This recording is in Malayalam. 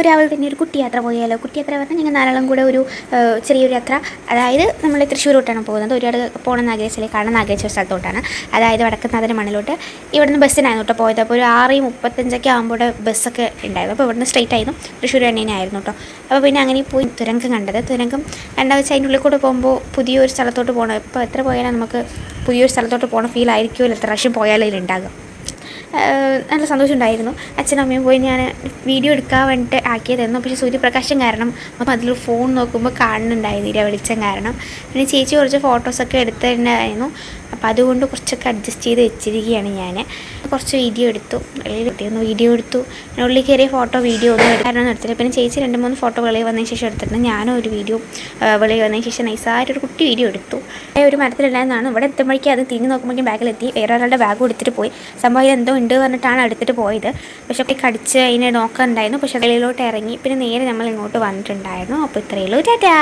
രാവിലെ തന്നെ ഒരു കുട്ടി യാത്ര പോയാലോ? കുട്ടി യാത്ര പറഞ്ഞാൽ ഞങ്ങൾ നാലാളും കൂടെ ഒരു ചെറിയൊരു യാത്ര, അതായത് നമ്മൾ തൃശ്ശൂരോട്ടാണ് പോകുന്നത്. ഒരുപാട് പോകണമെന്ന് ആഗ്രഹിച്ചാൽ കാണാൻ ആഗ്രഹിച്ച ഒരു സ്ഥലത്തോട്ടാണ്, അതായത് വടക്കുന്നാഥൻ്റെ മണ്ണിലോട്ട്. ഇവിടുന്ന് ബസ്സിനായിരുന്നു കേട്ടോ പോയത്. അപ്പോൾ ഒരു 6:35 ആകുമ്പോൾ ബസ്സൊക്കെ ഉണ്ടായിരുന്നു. അപ്പോൾ ഇവിടുന്ന് സ്ട്രെയിറ്റ് ആയിരുന്നു തൃശ്ശൂർ തന്നെ ആയിരുന്നു കേട്ടോ. അപ്പോൾ പിന്നെ അങ്ങനെ പോയി തുരങ്കം കണ്ടത്. തുരങ്കം കണ്ടാൽ വെച്ചാൽ അതിൻ്റെ ഉള്ളിൽ കൂടെ പോകുമ്പോൾ പുതിയൊരു സ്ഥലത്തോട്ട് പോകണം. ഇപ്പോൾ എത്ര പോയാലും നമുക്ക് പുതിയൊരു സ്ഥലത്തോട്ട് പോകണം ഫീൽ ആയിരിക്കുമല്ലോ എത്ര പ്രാവശ്യം പോയാലും ഇതിലുണ്ടാകും. നല്ല സന്തോഷമുണ്ടായിരുന്നു. അച്ഛനും അമ്മയും പോയി ഞാൻ വീഡിയോ എടുക്കാൻ വേണ്ടിയിട്ട് ആക്കിയതായിരുന്നു. പക്ഷേ സൂര്യപ്രകാശം കാരണം അപ്പം അതിൽ ഫോൺ നോക്കുമ്പോൾ കാണുന്നുണ്ടായിരുന്നില്ല, വെളിച്ചം കാരണം. പിന്നെ ചേച്ചി കുറച്ച് ഫോട്ടോസൊക്കെ എടുത്തിട്ടുണ്ടായിരുന്നു. അപ്പോൾ അതുകൊണ്ട് കുറച്ചൊക്കെ അഡ്ജസ്റ്റ് ചെയ്ത് വെച്ചിരിക്കുകയാണ് ഞാൻ. കുറച്ച് വീഡിയോ എടുത്തു, വീഡിയോ എടുത്തു. ഉള്ളിൽ കയറിയ ഫോട്ടോ വീഡിയോ ഒന്നും എടുക്കാനൊന്നും എടുത്തില്ല. പിന്നെ ചേച്ചി 2-3 ഫോട്ടോ വെളിയിൽ വന്നതിന് ശേഷം എടുത്തിട്ടുണ്ട്. ഞാനും ഒരു വീഡിയോ വെളിയിൽ വന്നതിന് ശേഷം നൈസായിട്ടൊരു കുട്ടി വീഡിയോ എടുത്തു. ഒരു മരത്തിലുണ്ടായിരുന്നതാണ്. ഇവിടെ എത്തുമ്പോഴേക്കും അത് തിരിഞ്ഞ് നോക്കുമ്പോഴേക്കും ബാഗിലെത്തി. വേറെ ഒരാളുടെ ബാഗ് എടുത്തിട്ട് പോയി. സംഭവം എന്തോ ഉണ്ട് പറഞ്ഞിട്ടാണ് എടുത്തിട്ട് പോയത്. പക്ഷേ കടിച്ച് അതിനെ നോക്കാനുണ്ടായിരുന്നു. പക്ഷേ വെളിയിലോട്ട് ഇറങ്ങി. പിന്നെ നേരെ നമ്മൾ ഇങ്ങോട്ട് വന്നിട്ടുണ്ടായിരുന്നു. അപ്പോൾ ഇത്രയേ ഉള്ളൂ. ടാറ്റാ.